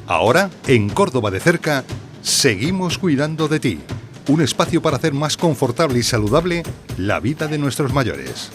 Ahora, en Córdoba de cerca, seguimos cuidando de ti. Un espacio para hacer más confortable y saludable la vida de nuestros mayores.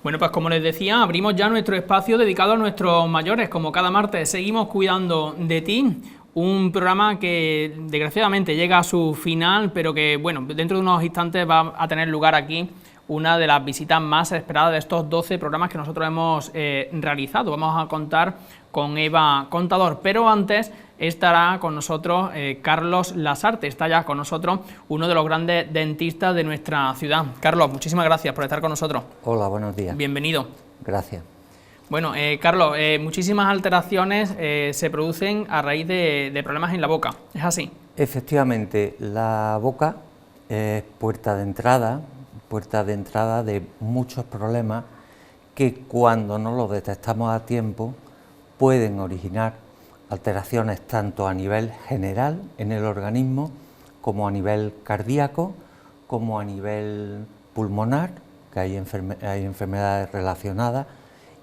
Bueno, pues como les decía, abrimos ya nuestro espacio dedicado a nuestros mayores. Como cada martes, seguimos cuidando de ti. Un programa que desgraciadamente llega a su final, pero que, bueno, dentro de unos instantes va a tener lugar aquí una de las visitas más esperadas de estos 12 programas que nosotros hemos realizado. Vamos a contar con Eva Contador, pero antes estará con nosotros Carlos Lasarte, está ya con nosotros uno de los grandes dentistas de nuestra ciudad. Carlos, muchísimas gracias por estar con nosotros. Hola, buenos días. Bienvenido. Gracias. Bueno, Carlos, muchísimas alteraciones se producen a raíz de problemas en la boca, ¿es así? Efectivamente, la boca es puerta de entrada de muchos problemas que cuando no los detectamos a tiempo pueden originar alteraciones tanto a nivel general en el organismo como a nivel cardíaco, como a nivel pulmonar, que hay enfermedades relacionadas,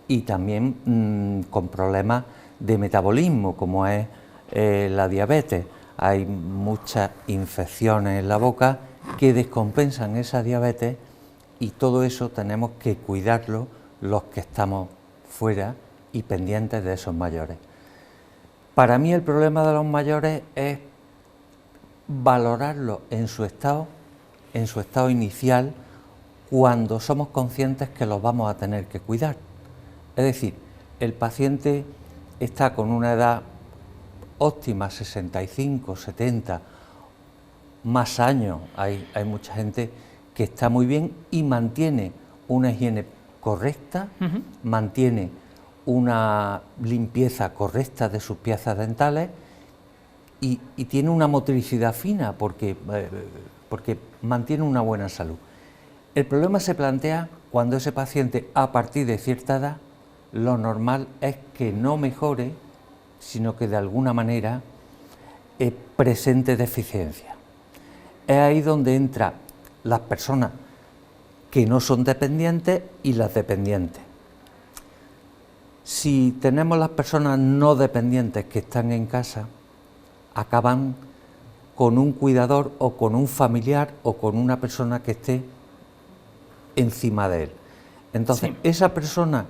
y también con problemas de metabolismo, como es la diabetes. Hay muchas infecciones en la boca que descompensan esa diabetes y todo eso tenemos que cuidarlo los que estamos fuera y pendientes de esos mayores. Para mí el problema de los mayores es valorarlo en su estado inicial, cuando somos conscientes que los vamos a tener que cuidar. Es decir, el paciente está con una edad óptima, 65, 70, más años. Hay mucha gente que está muy bien y mantiene una higiene correcta, mantiene una limpieza correcta de sus piezas dentales y tiene una motricidad fina porque mantiene una buena salud. El problema se plantea cuando ese paciente, a partir de cierta edad, lo normal es que no mejore, sino que de alguna manera presente deficiencia. Es ahí donde entran las personas que no son dependientes y las dependientes. Si tenemos las personas no dependientes que están en casa, acaban con un cuidador o con un familiar o con una persona que esté encima de él. Entonces, sí, esa persona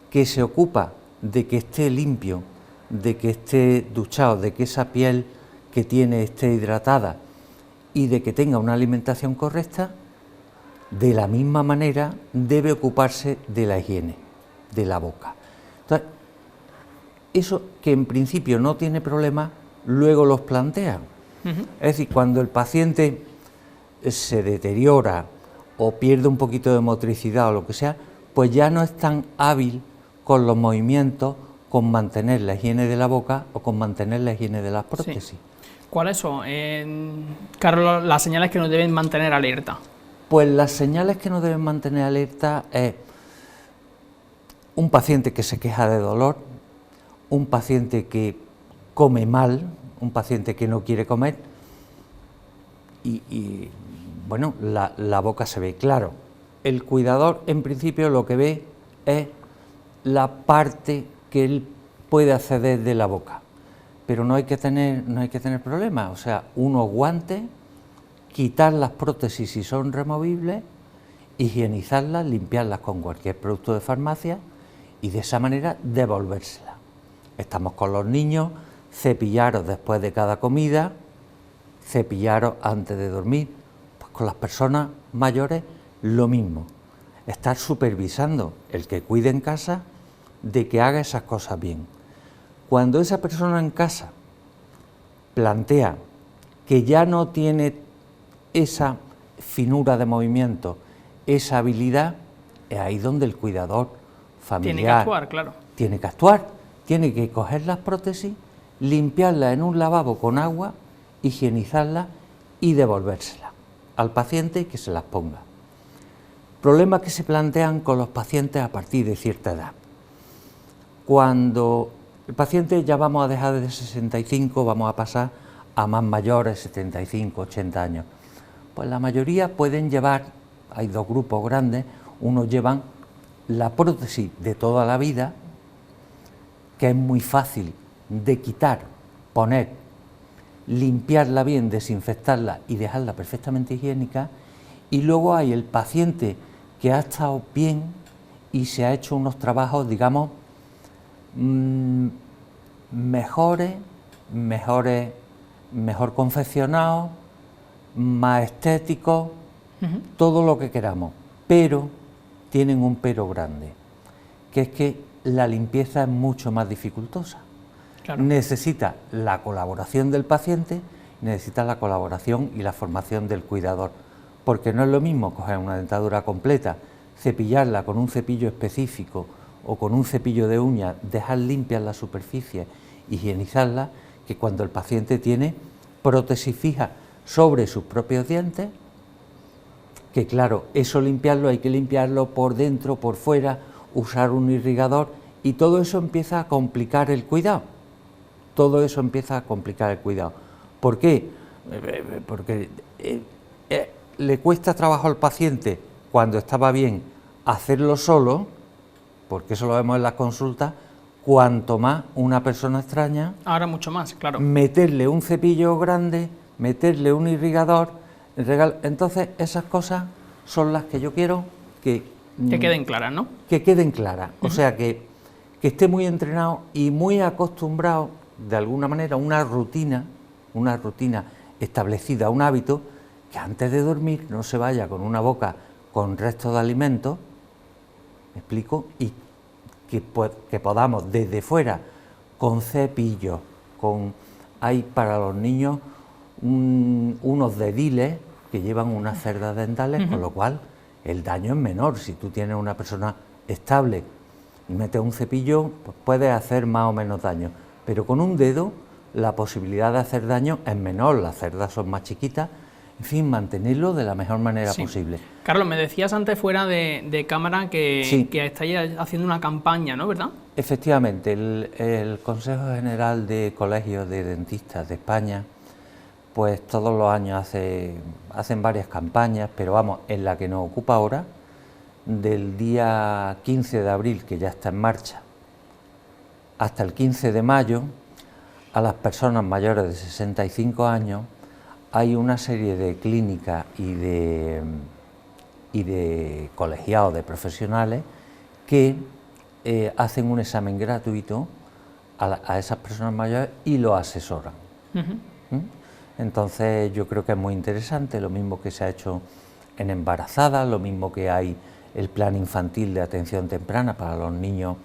que se ocupa de que esté limpio, de que esté duchado, de que esa piel que tiene esté hidratada y de que tenga una alimentación correcta, de la misma manera debe ocuparse de la higiene de la boca. Entonces, eso que en principio no tiene problema, luego los plantean. Es decir, cuando el paciente se deteriora o pierde un poquito de motricidad o lo que sea, pues ya no es tan hábil con los movimientos, con mantener la higiene de la boca o con mantener la higiene de las prótesis. Sí. ¿Cuáles son, Carlos, las señales que nos deben mantener alerta? Pues las señales que nos deben mantener alerta es un paciente que se queja de dolor, un paciente que come mal, un paciente que no quiere comer y bueno, la boca se ve. Claro, el cuidador en principio lo que ve es la parte que él puede acceder de la boca, pero no hay que tener problemas. O sea, unos guantes, quitar las prótesis si son removibles, higienizarlas, limpiarlas con cualquier producto de farmacia y de esa manera devolvérselas. Estamos con los niños, cepillaros después de cada comida, cepillaros antes de dormir. Pues con las personas mayores lo mismo, estar supervisando el que cuide en casa de que haga esas cosas bien. Cuando esa persona en casa plantea que ya no tiene esa finura de movimiento, esa habilidad, es ahí donde el cuidador familiar tiene que actuar, claro. Tiene que coger las prótesis, limpiarlas en un lavabo con agua, higienizarlas y devolvérselas al paciente y que se las ponga. Problemas que se plantean con los pacientes a partir de cierta edad. Cuando el paciente ya vamos a dejar de 65, vamos a pasar a más mayores, 75, 80 años. Pues la mayoría pueden llevar, hay dos grupos grandes, unos llevan la prótesis de toda la vida, que es muy fácil de quitar, poner, limpiarla bien, desinfectarla y dejarla perfectamente higiénica, y luego hay el paciente que ha estado bien y se ha hecho unos trabajos, digamos, mejor confeccionados, más estéticos, todo lo que queramos, pero tienen un pero grande, que es que la limpieza es mucho más dificultosa. Claro. Necesita la colaboración del paciente, necesita la colaboración y la formación del cuidador, porque no es lo mismo coger una dentadura completa, cepillarla con un cepillo específico o con un cepillo de uñas, dejar limpias las superficies, higienizarla, que cuando el paciente tiene prótesis fija sobre sus propios dientes, que claro, eso limpiarlo, hay que limpiarlo por dentro, por fuera, usar un irrigador, y todo eso empieza a complicar el cuidado. Todo eso empieza a complicar el cuidado. ¿Por qué? Porque le cuesta trabajo al paciente, cuando estaba bien, hacerlo solo, porque eso lo vemos en las consultas, cuanto más una persona extraña, ahora mucho más, claro, meterle un cepillo grande, meterle un irrigador, entonces esas cosas son las que yo quiero que queden claras, ¿no? Que queden claras, o sea, que esté muy entrenado y muy acostumbrado, de alguna manera, una rutina establecida, un hábito, que antes de dormir no se vaya con una boca con restos de alimentos, ¿me explico? Y que podamos desde fuera, con cepillos, hay para los niños unos dediles que llevan unas cerdas dentales, con lo cual el daño es menor. Si tú tienes una persona estable y metes un cepillo, pues puedes hacer más o menos daño, pero con un dedo la posibilidad de hacer daño es menor, las cerdas son más chiquitas, en fin, mantenerlo de la mejor manera posible. Carlos, me decías antes fuera de cámara que estáis haciendo una campaña, ¿no? ¿Verdad? Efectivamente, el Consejo General de Colegios de Dentistas de España, pues todos los años hacen varias campañas, pero vamos, en la que nos ocupa ahora, del día 15 de abril, que ya está en marcha, hasta el 15 de mayo, a las personas mayores de 65 años, hay una serie de clínicas y de colegiados, de profesionales, que hacen un examen gratuito a esas personas mayores y lo asesoran. Entonces yo creo que es muy interesante, lo mismo que se ha hecho en embarazadas, lo mismo que hay el plan infantil de atención temprana para los niños,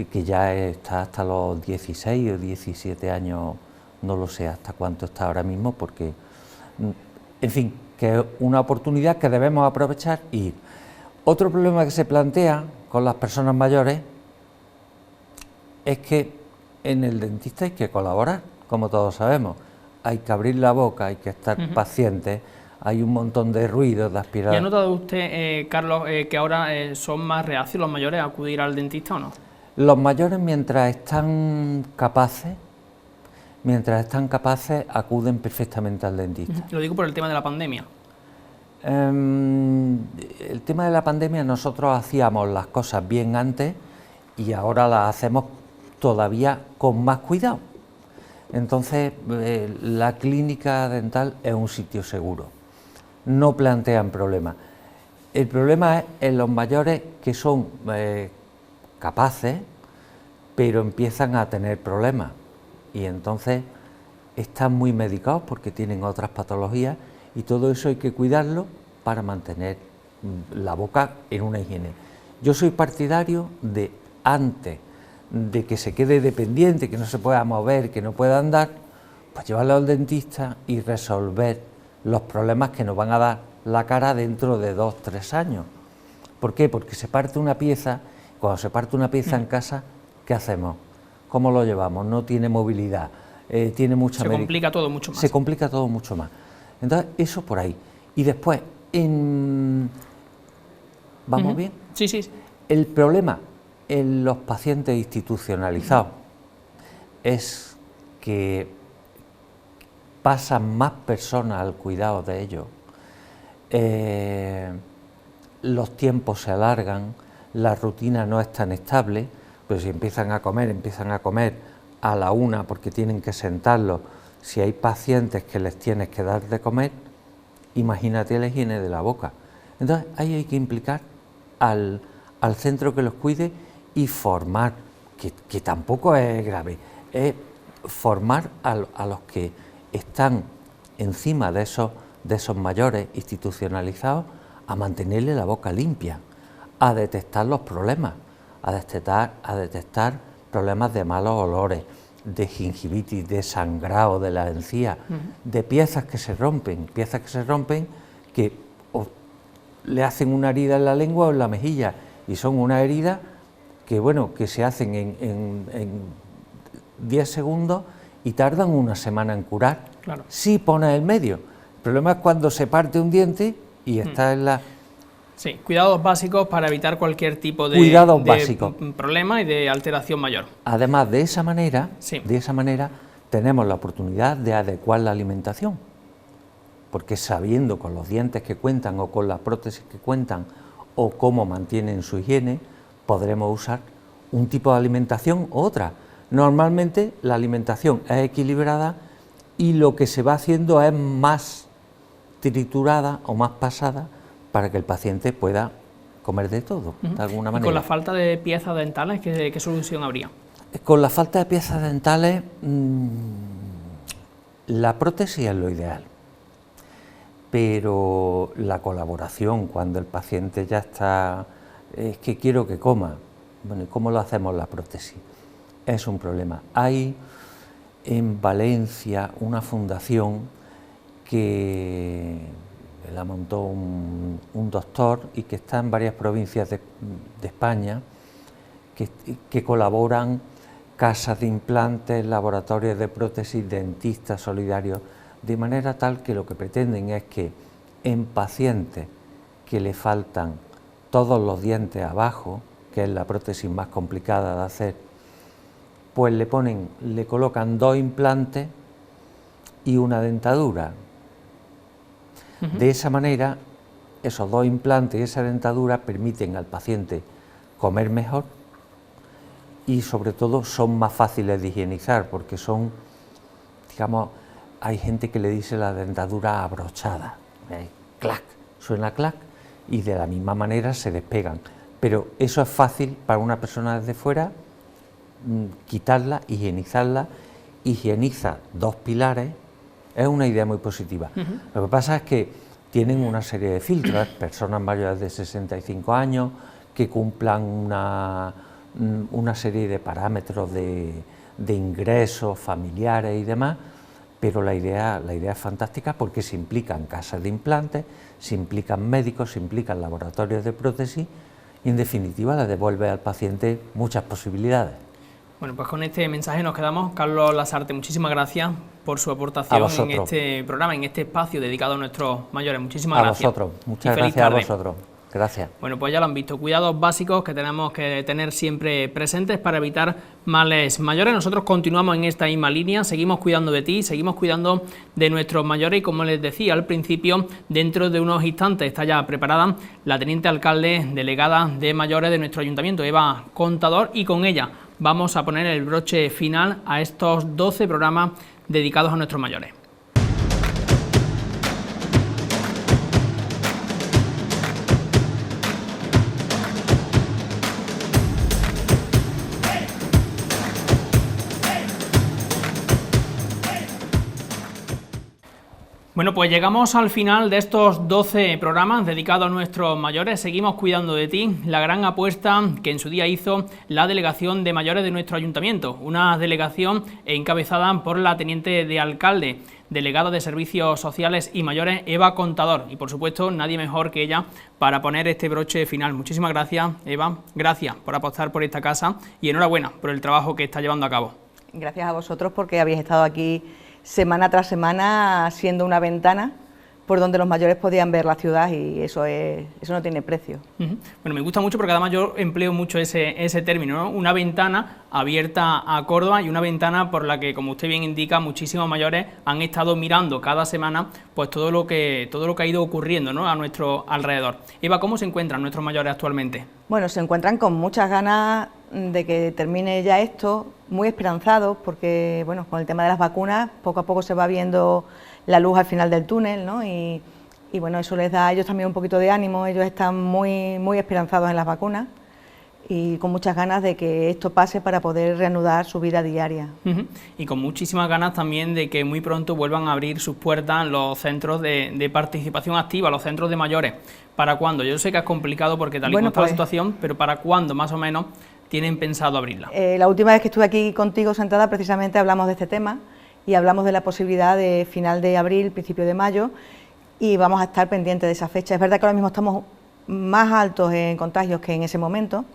que ya está hasta los 16 o 17 años, no lo sé hasta cuánto está ahora mismo, porque, en fin, que es una oportunidad que debemos aprovechar y ir. Otro problema que se plantea con las personas mayores es que en el dentista hay que colaborar, como todos sabemos. Hay que abrir la boca, hay que estar pacientes, hay un montón de ruidos, de aspirar. ¿Y ha notado usted, Carlos, que ahora son más reacios los mayores a acudir al dentista o no? Los mayores, mientras están capaces, acuden perfectamente al dentista. Lo digo por el tema de la pandemia. El tema de la pandemia, nosotros hacíamos las cosas bien antes y ahora las hacemos todavía con más cuidado. Entonces, la clínica dental es un sitio seguro, no plantean problemas. El problema es en los mayores que son capaces, pero empiezan a tener problemas y entonces están muy medicados porque tienen otras patologías y todo eso hay que cuidarlo para mantener la boca en una higiene. Yo soy partidario de, antes de que se quede dependiente, que no se pueda mover, que no pueda andar, pues llevarlo al dentista y resolver los problemas que nos van a dar la cara dentro de 2 o 3 años. ¿Por qué? Porque se parte una pieza, cuando se parte una pieza en casa, ¿qué hacemos? ¿Cómo lo llevamos? No tiene movilidad, tiene mucha... Se complica todo mucho más. Se complica todo mucho más. Entonces, eso por ahí. Y después, ¿vamos bien? Sí, sí. El problema en los pacientes institucionalizados es que pasan más personas al cuidado de ellos, los tiempos se alargan, la rutina no es tan estable, pues si empiezan a comer a la 1 porque tienen que sentarlos. Si hay pacientes que les tienes que dar de comer, imagínate la higiene de la boca. Entonces ahí hay que implicar al centro que los cuide y formar, que tampoco es grave, es formar a los que están encima de esos mayores institucionalizados a mantenerle la boca limpia, a detectar los problemas, a detectar problemas de malos olores, de gingivitis, de sangrado de las encías, de piezas que se rompen que o le hacen una herida en la lengua o en la mejilla, y son unas heridas que se hacen en 10 segundos y tardan una semana en curar, claro. Si pones el medio. El problema es cuando se parte un diente y está en la... Sí, cuidados básicos para evitar cualquier tipo de problema y de alteración mayor. Además, de esa manera tenemos la oportunidad de adecuar la alimentación, porque sabiendo con los dientes que cuentan o con las prótesis que cuentan o cómo mantienen su higiene, podremos usar un tipo de alimentación u otra. Normalmente la alimentación es equilibrada y lo que se va haciendo es más triturada o más pasada para que el paciente pueda comer de todo, de alguna manera. ¿Y con la falta de piezas dentales, qué solución habría? Con la falta de piezas dentales, la prótesis es lo ideal, pero la colaboración, cuando el paciente ya está, es que quiero que coma, bueno, ¿y cómo lo hacemos la prótesis? Es un problema. Hay en Valencia una fundación que la montó un doctor y que está en varias provincias de España, que colaboran casas de implantes, laboratorios de prótesis, dentistas solidarios, de manera tal que lo que pretenden es que en pacientes que le faltan todos los dientes abajo, que es la prótesis más complicada de hacer, pues le colocan 2 implantes y una dentadura. De esa manera, esos 2 implantes y esa dentadura permiten al paciente comer mejor y sobre todo son más fáciles de higienizar, porque son, digamos, hay gente que le dice la dentadura abrochada, clac, suena clac, y de la misma manera se despegan, pero eso es fácil para una persona desde fuera, quitarla, higienizarla, higieniza 2 pilares, es una idea muy positiva. Lo que pasa es que tienen una serie de filtros, personas mayores de 65 años, que cumplan una serie de parámetros de ingresos familiares y demás, pero la idea es fantástica porque se implican casas de implantes, se implican médicos, se implican laboratorios de prótesis y en definitiva le devuelve al paciente muchas posibilidades. Bueno, pues con este mensaje nos quedamos. Carlos Lasarte, muchísimas gracias por su aportación en este programa, en este espacio dedicado a nuestros mayores. Muchísimas gracias. A vosotros, muchas gracias a vosotros. Gracias. Bueno, pues ya lo han visto, cuidados básicos que tenemos que tener siempre presentes para evitar males mayores. Nosotros continuamos en esta misma línea, seguimos cuidando de ti, seguimos cuidando de nuestros mayores y como les decía al principio, dentro de unos instantes está ya preparada la teniente alcalde delegada de mayores de nuestro ayuntamiento, Eva Contador, y con ella vamos a poner el broche final a estos 12 programas dedicados a nuestros mayores. Bueno, pues llegamos al final de estos 12 programas dedicados a nuestros mayores. Seguimos cuidando de ti, la gran apuesta que en su día hizo la Delegación de Mayores de nuestro Ayuntamiento, una delegación encabezada por la Teniente de Alcalde, delegada de Servicios Sociales y Mayores, Eva Contador, y por supuesto nadie mejor que ella para poner este broche final. Muchísimas gracias, Eva, gracias por apostar por esta casa y enhorabuena por el trabajo que está llevando a cabo. Gracias a vosotros porque habéis estado aquí semana tras semana siendo una ventana por donde los mayores podían ver la ciudad, y eso no tiene precio. Bueno, me gusta mucho porque además yo empleo mucho ese término, ¿no? Una ventana abierta a Córdoba y una ventana por la que, como usted bien indica, muchísimos mayores han estado mirando cada semana pues todo lo que ha ido ocurriendo, ¿no?, a nuestro alrededor. Eva, ¿cómo se encuentran nuestros mayores actualmente? Bueno, se encuentran con muchas ganas de que termine ya esto, muy esperanzados, porque bueno, con el tema de las vacunas poco a poco se va viendo la luz al final del túnel, ¿no? Y bueno, eso les da a ellos también un poquito de ánimo. Ellos están muy esperanzados en las vacunas y con muchas ganas de que esto pase para poder reanudar su vida diaria. Y con muchísimas ganas también de que muy pronto vuelvan a abrir sus puertas los centros de participación activa, los centros de mayores. ¿Para cuándo? Yo sé que es complicado porque tal y como está la situación, pero ¿para cuándo más o menos tienen pensado abrirla? La última vez que estuve aquí contigo sentada, precisamente hablamos de este tema y hablamos de la posibilidad de final de abril, principio de mayo, y vamos a estar pendientes de esa fecha. Es verdad que ahora mismo estamos más altos en contagios que en ese momento,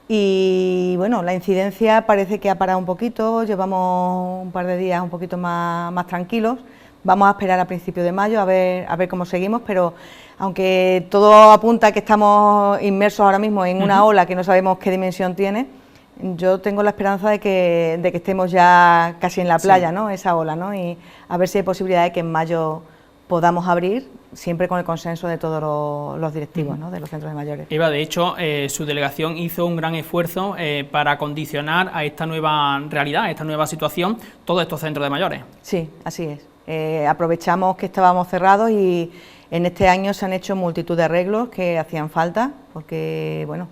y bueno, la incidencia parece que ha parado un poquito, llevamos un par de días un poquito más tranquilos. Vamos a esperar a principio de mayo a ver cómo seguimos, pero aunque todo apunta a que estamos inmersos ahora mismo en una ola que no sabemos qué dimensión tiene, yo tengo la esperanza de que estemos ya casi en la playa, ¿no?, esa ola, ¿no?, y a ver si hay posibilidad de que en mayo podamos abrir, siempre con el consenso de todos los directivos, ¿no?, de los centros de mayores. Eva, de hecho, su delegación hizo un gran esfuerzo para condicionar a esta nueva realidad, a esta nueva situación, todos estos centros de mayores. Sí, así es. Aprovechamos que estábamos cerrados y en este año se han hecho multitud de arreglos que hacían falta, porque, bueno,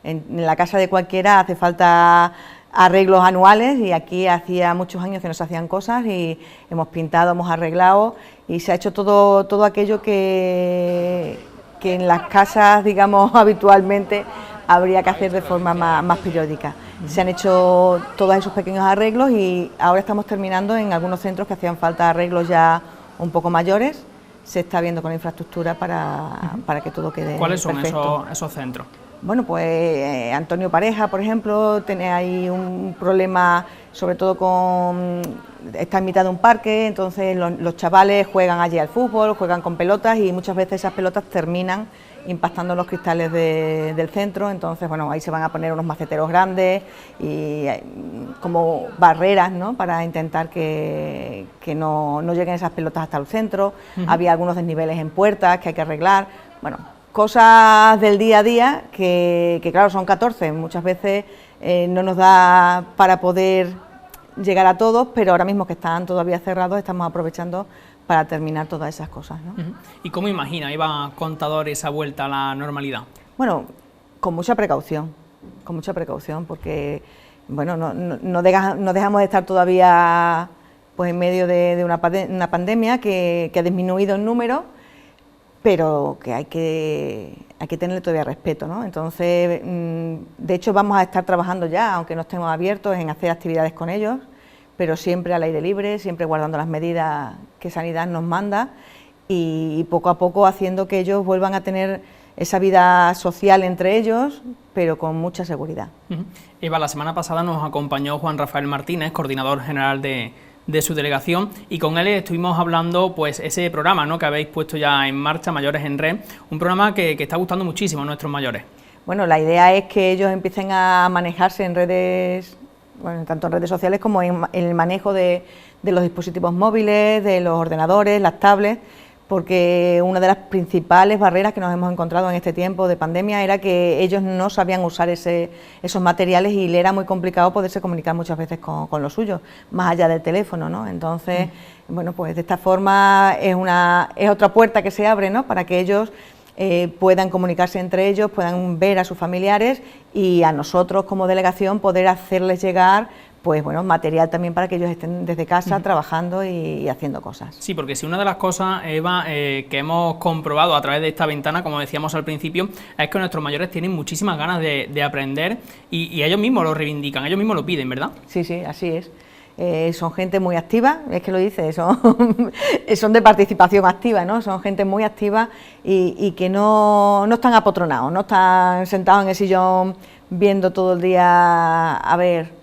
en la casa de cualquiera hace falta arreglos anuales, y aquí hacía muchos años que no se hacían cosas y hemos pintado, hemos arreglado, y se ha hecho todo aquello que en las casas, digamos, habitualmente habría que hacer de forma más periódica. Se han hecho todos esos pequeños arreglos y ahora estamos terminando en algunos centros que hacían falta arreglos ya un poco mayores. Se está viendo con la infraestructura para que todo quede perfecto. ¿Cuáles son esos centros? Bueno, pues Antonio Pareja, por ejemplo, tiene ahí un problema, sobre todo está en mitad de un parque, entonces los chavales juegan allí al fútbol, juegan con pelotas y muchas veces esas pelotas terminan impactando los cristales del centro. Entonces, bueno, ahí se van a poner unos maceteros grandes y como barreras, ¿no?, para intentar que no lleguen esas pelotas hasta el centro. Había algunos desniveles en puertas que hay que arreglar. Bueno, cosas del día a día que claro, son 14, muchas veces no nos da para poder llegar a todos, pero ahora mismo que están todavía cerrados estamos aprovechando para terminar todas esas cosas, ¿no? ¿Y cómo imagina, Eva Contador, esa vuelta a la normalidad? Bueno, con mucha precaución, porque bueno, no dejamos de estar todavía pues en medio de una pandemia que ha disminuido en número, pero que hay que tenerle todavía respeto, ¿no? Entonces, de hecho vamos a estar trabajando ya, aunque no estemos abiertos, en hacer actividades con ellos, pero siempre al aire libre, siempre guardando las medidas que Sanidad nos manda y poco a poco haciendo que ellos vuelvan a tener esa vida social entre ellos, pero con mucha seguridad. Eva, la semana pasada nos acompañó Juan Rafael Martínez, coordinador general de su delegación, y con él estuvimos hablando pues ese programa, ¿no?, que habéis puesto ya en marcha, Mayores en Red, un programa que está gustando muchísimo a nuestros mayores. Bueno, la idea es que ellos empiecen a manejarse en redes, bueno, tanto en redes sociales como en el manejo de los dispositivos móviles, de los ordenadores, las tablets, porque una de las principales barreras que nos hemos encontrado en este tiempo de pandemia era que ellos no sabían usar esos materiales y le era muy complicado poderse comunicar muchas veces con los suyos, más allá del teléfono, ¿no? Entonces, bueno, pues de esta forma es otra puerta que se abre, ¿no?, para que ellos puedan comunicarse entre ellos, puedan ver a sus familiares y a nosotros como delegación poder hacerles llegar pues bueno, material también para que ellos estén desde casa trabajando y haciendo cosas. Sí, porque si una de las cosas, Eva, que hemos comprobado a través de esta ventana, como decíamos al principio, es que nuestros mayores tienen muchísimas ganas de aprender y ellos mismos lo reivindican, ellos mismos lo piden, ¿verdad? Sí, sí, así es. Son gente muy activa, es que lo dice, son de participación activa, ¿no? Son gente muy activa y que no están apotronados, no están sentados en el sillón viendo todo el día a ver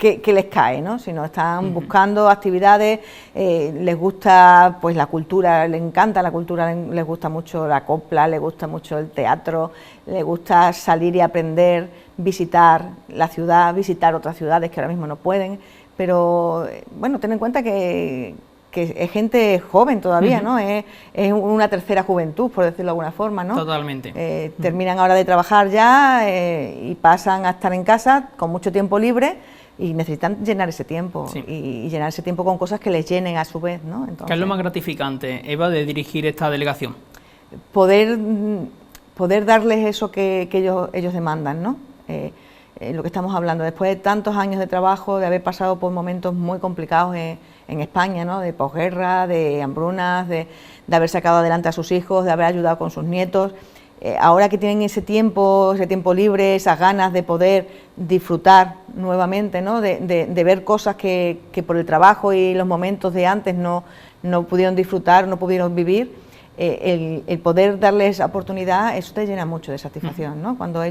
que les cae, ¿no? Sino están buscando actividades, les gusta pues la cultura, les encanta la cultura, les gusta mucho la copla, les gusta mucho el teatro, les gusta salir y aprender, visitar la ciudad, visitar otras ciudades que ahora mismo no pueden, pero bueno, ten en cuenta que es gente joven todavía, ¿no? Es una tercera juventud, por decirlo de alguna forma, ¿no? Totalmente. Terminan ahora de trabajar ya y pasan a estar en casa con mucho tiempo libre y necesitan llenar ese tiempo, Sí. y llenar ese tiempo con cosas que les llenen a su vez, ¿no? Entonces, ¿Qué es lo más gratificante, Eva, de dirigir esta delegación? poder darles eso que ellos demandan, ¿no? Lo que estamos hablando, después de tantos años de trabajo, de haber pasado por momentos muy complicados en España, ¿no? De posguerra, de hambrunas, de haber sacado adelante a sus hijos, de haber ayudado con sus nietos, ahora que tienen ese tiempo libre, esas ganas de poder disfrutar nuevamente, ¿no? De ver cosas que por el trabajo y los momentos de antes no pudieron disfrutar, no pudieron vivir. El poder darles esa oportunidad, eso te llena mucho de satisfacción, ¿no? Cuando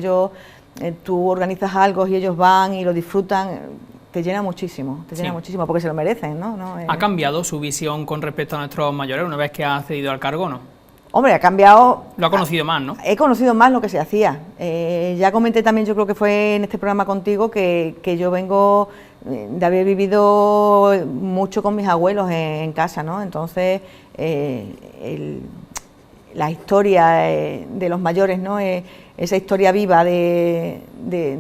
tú organizas algo y ellos van y lo disfrutan, te llena muchísimo, porque se lo merecen, ¿no? ¿Ha cambiado su visión con respecto a nuestros mayores una vez que ha accedido al cargo, no? Hombre, ha cambiado. Lo ha conocido más, ¿no? He conocido más lo que se hacía. Ya comenté también, yo creo que fue en este programa contigo, que yo vengo de haber vivido mucho con mis abuelos en casa, ¿no? Entonces, la historia de los mayores, ¿no? Esa historia viva de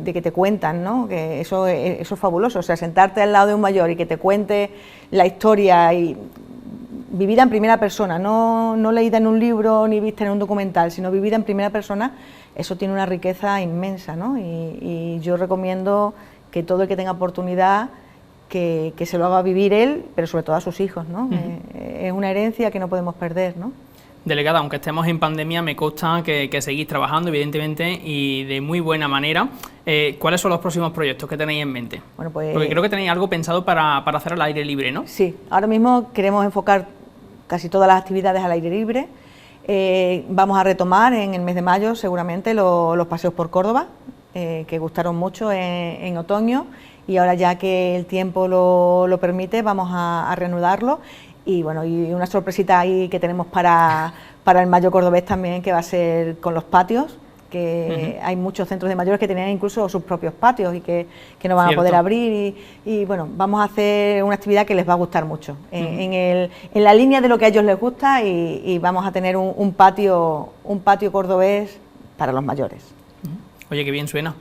que te cuentan, ¿no? Que eso es fabuloso, o sea, sentarte al lado de un mayor y que te cuente la historia y vivida en primera persona, no leída en un libro ni vista en un documental, sino vivida en primera persona, eso tiene una riqueza inmensa, ¿no? Y yo recomiendo que todo el que tenga oportunidad, que se lo haga vivir él, pero sobre todo a sus hijos, ¿no? Es una herencia que no podemos perder, ¿no? Delegada, aunque estemos en pandemia, me consta que seguís trabajando, evidentemente, y de muy buena manera. ¿Cuáles son los próximos proyectos que tenéis en mente? Bueno, pues, porque creo que tenéis algo pensado para hacer al aire libre, ¿no? Sí, ahora mismo queremos enfocar casi todas las actividades al aire libre. Vamos a retomar en el mes de mayo seguramente los paseos por Córdoba, que gustaron mucho en otoño, y ahora ya que el tiempo lo permite vamos a reanudarlo. Y bueno, y una sorpresita ahí que tenemos para el mayo cordobés también, que va a ser con los patios, que hay muchos centros de mayores que tienen incluso sus propios patios y que no van a poder abrir, y bueno, vamos a hacer una actividad que les va a gustar mucho, en la línea de lo que a ellos les gusta, y vamos a tener un patio cordobés para los mayores. Oye, qué bien suena.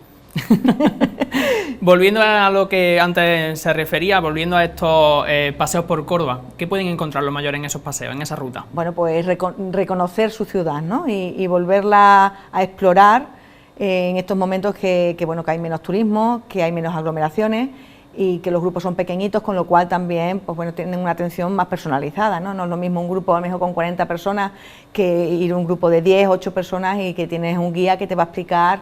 Volviendo a lo que antes se refería, volviendo a estos paseos por Córdoba, ¿qué pueden encontrar los mayores en esos paseos, en esa ruta? Bueno, pues reconocer su ciudad, ¿no? Y volverla a explorar en estos momentos que hay menos turismo, que hay menos aglomeraciones y que los grupos son pequeñitos, con lo cual también pues bueno, tienen una atención más personalizada, ¿no? No es lo mismo un grupo a lo mejor con 40 personas que ir a un grupo de 10, 8 personas y que tienes un guía que te va a explicar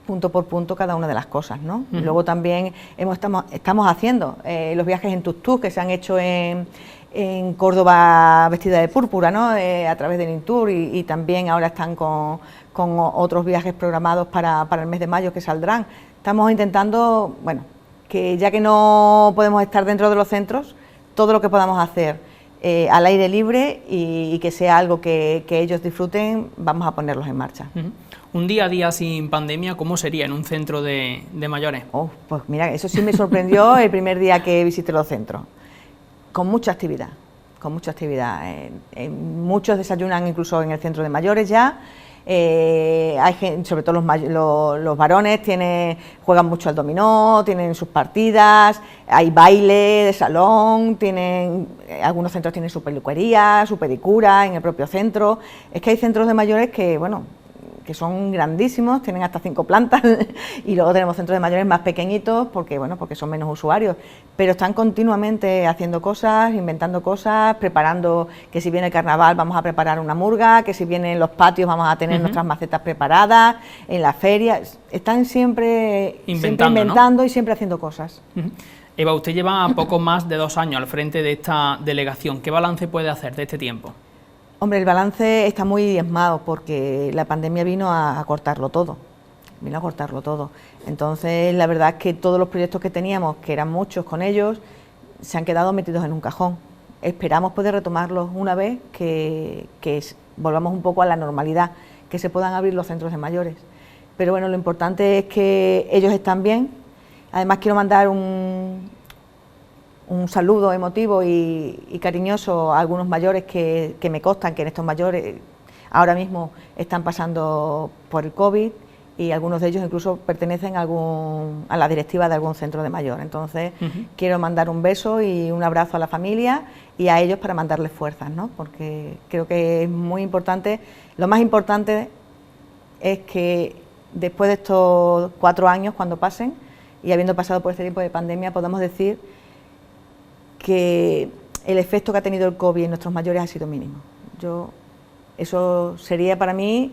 punto por punto cada una de las cosas, ¿no? Luego también estamos haciendo los viajes en tuk-tuk que se han hecho en Córdoba vestida de púrpura, ¿no? A través del Intur, y también ahora están con otros viajes programados para el mes de mayo que saldrán. Estamos intentando, bueno, que ya que no podemos estar dentro de los centros, todo lo que podamos hacer al aire libre y que sea algo que ellos disfruten, vamos a ponerlos en marcha. Un día a día sin pandemia, ¿cómo sería en un centro de mayores? Pues mira, eso sí me sorprendió el primer día que visité los centros. Con mucha actividad. Muchos desayunan incluso en el centro de mayores ya. Hay gente, sobre todo los varones, juegan mucho al dominó, tienen sus partidas, hay baile de salón, algunos centros tienen su peluquería, su pedicura en el propio centro. Es que hay centros de mayores que, bueno, que son grandísimos, tienen hasta 5 plantas, y luego tenemos centros de mayores más pequeñitos porque son menos usuarios, pero están continuamente haciendo cosas, inventando cosas, preparando, que si viene el carnaval vamos a preparar una murga, que si vienen los patios vamos a tener nuestras macetas preparadas, en la feria, están siempre inventando, ¿no? Y siempre haciendo cosas. Eva, usted lleva poco más de 2 años al frente de esta delegación. ¿Qué balance puede hacer de este tiempo? Hombre, el balance está muy diezmado porque la pandemia vino a cortarlo todo. vino a cortarlo todo. Entonces, la verdad es que todos los proyectos que teníamos, que eran muchos con ellos, se han quedado metidos en un cajón. Esperamos poder retomarlos una vez que volvamos un poco a la normalidad, que se puedan abrir los centros de mayores. Pero bueno, lo importante es que ellos están bien. Además, quiero mandar un saludo emotivo y cariñoso a algunos mayores que me constan que en estos mayores ahora mismo están pasando por el COVID, y algunos de ellos incluso pertenecen a la directiva de algún centro de mayor. Entonces, quiero mandar un beso y un abrazo a la familia y a ellos para mandarles fuerzas, ¿no? Porque creo que es muy importante. Lo más importante es que después de estos 4 años, cuando pasen, y habiendo pasado por este tiempo de pandemia, podamos decir que el efecto que ha tenido el COVID en nuestros mayores ha sido mínimo. Eso sería para mí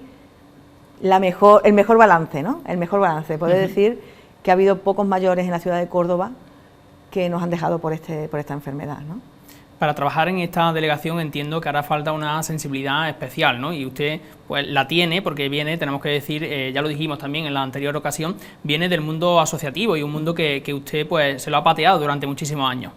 el mejor balance, ¿no? El mejor balance, poder decir que ha habido pocos mayores en la ciudad de Córdoba que nos han dejado por esta enfermedad, ¿no? Para trabajar en esta delegación entiendo que hará falta una sensibilidad especial, ¿no? Y usted pues la tiene porque viene, tenemos que decir, ya lo dijimos también en la anterior ocasión, viene del mundo asociativo y un mundo que usted pues se lo ha pateado durante muchísimos años.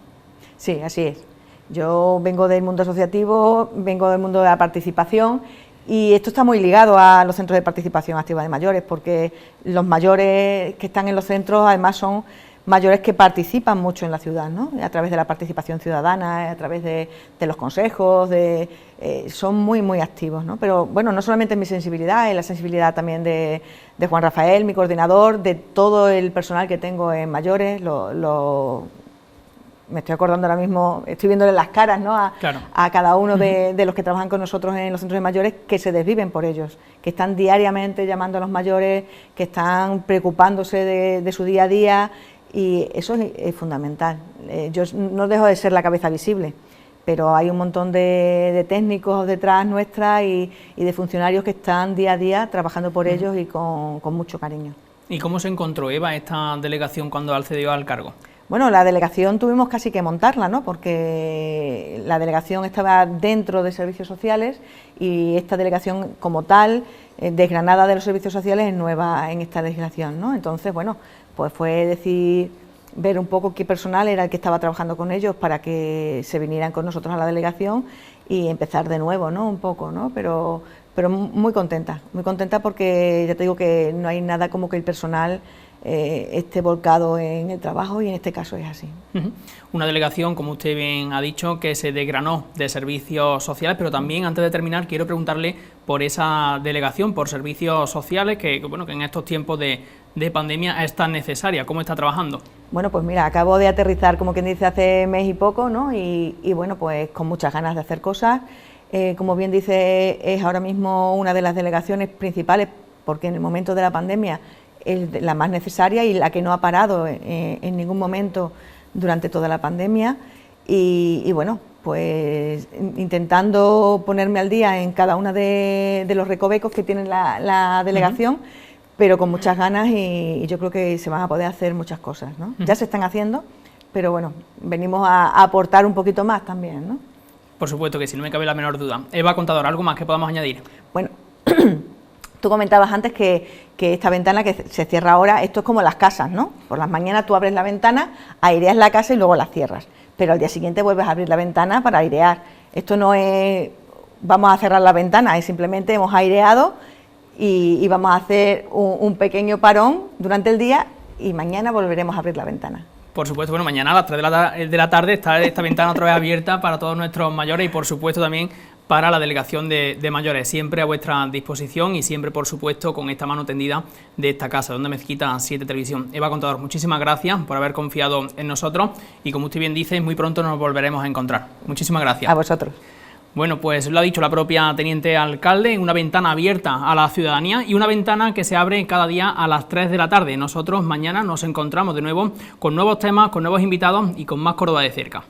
Sí, así es. Yo vengo del mundo asociativo, vengo del mundo de la participación, y esto está muy ligado a los centros de participación activa de mayores, porque los mayores que están en los centros además son mayores que participan mucho en la ciudad, ¿no? A través de la participación ciudadana, a través de los consejos, son muy, muy activos, ¿no? Pero bueno, no solamente es mi sensibilidad, es la sensibilidad también de Juan Rafael, mi coordinador, de todo el personal que tengo en mayores, me estoy acordando ahora mismo, estoy viéndole las caras, ¿no? A cada uno de los que trabajan con nosotros en los centros de mayores, que se desviven por ellos, que están diariamente llamando a los mayores, que están preocupándose de su día a día, y eso es fundamental. Yo no dejo de ser la cabeza visible, pero hay un montón de técnicos detrás nuestra y de funcionarios que están día a día trabajando por ellos y con mucho cariño. ¿Y cómo se encontró, Eva, esta delegación cuando accedió al cargo? Bueno, la delegación tuvimos casi que montarla, ¿no? Porque la delegación estaba dentro de servicios sociales y esta delegación como tal, desgranada de los servicios sociales, es nueva en esta legislación, ¿no? Entonces, bueno, pues fue decir, ver un poco qué personal era el que estaba trabajando con ellos para que se vinieran con nosotros a la delegación y empezar de nuevo, ¿no? Un poco, ¿no? Pero muy contenta porque ya te digo que no hay nada como que el personal esté volcado en el trabajo, y en este caso es así. Una delegación, como usted bien ha dicho, que se desgranó de servicios sociales, pero también, antes de terminar, quiero preguntarle por esa delegación, por servicios sociales, que en estos tiempos de pandemia es tan necesaria. ¿Cómo está trabajando? Bueno, pues mira, acabo de aterrizar, como quien dice, hace mes y poco, ¿no? Y bueno, pues con muchas ganas de hacer cosas. Como bien dice, es ahora mismo una de las delegaciones principales, porque en el momento de la pandemia es la más necesaria y la que no ha parado en ningún momento durante toda la pandemia, y bueno, pues intentando ponerme al día en cada uno de los recovecos que tiene la delegación, pero con muchas ganas, y yo creo que se van a poder hacer muchas cosas, ¿no? Ya se están haciendo, pero bueno, venimos a aportar un poquito más también, ¿no? Por supuesto que sí, no me cabe la menor duda. Eva Contador, ¿algo más que podamos añadir? Bueno, tú comentabas antes que esta ventana que se cierra ahora, esto es como las casas, ¿no? Por las mañanas tú abres la ventana, aireas la casa y luego la cierras, pero al día siguiente vuelves a abrir la ventana para airear. Esto no es vamos a cerrar la ventana, es simplemente hemos aireado y vamos a hacer un pequeño parón durante el día y mañana volveremos a abrir la ventana. Por supuesto, bueno, mañana a las 3 de la tarde está esta ventana otra vez abierta para todos nuestros mayores y por supuesto también para la delegación de mayores, siempre a vuestra disposición y siempre, por supuesto, con esta mano tendida de esta casa, Onda Mezquita 7 Televisión. Eva Contador, muchísimas gracias por haber confiado en nosotros y, como usted bien dice, muy pronto nos volveremos a encontrar. Muchísimas gracias. A vosotros. Bueno, pues lo ha dicho la propia teniente alcalde, una ventana abierta a la ciudadanía y una ventana que se abre cada día a las 3 de la tarde. Nosotros mañana nos encontramos de nuevo con nuevos temas, con nuevos invitados y con más Córdoba de cerca.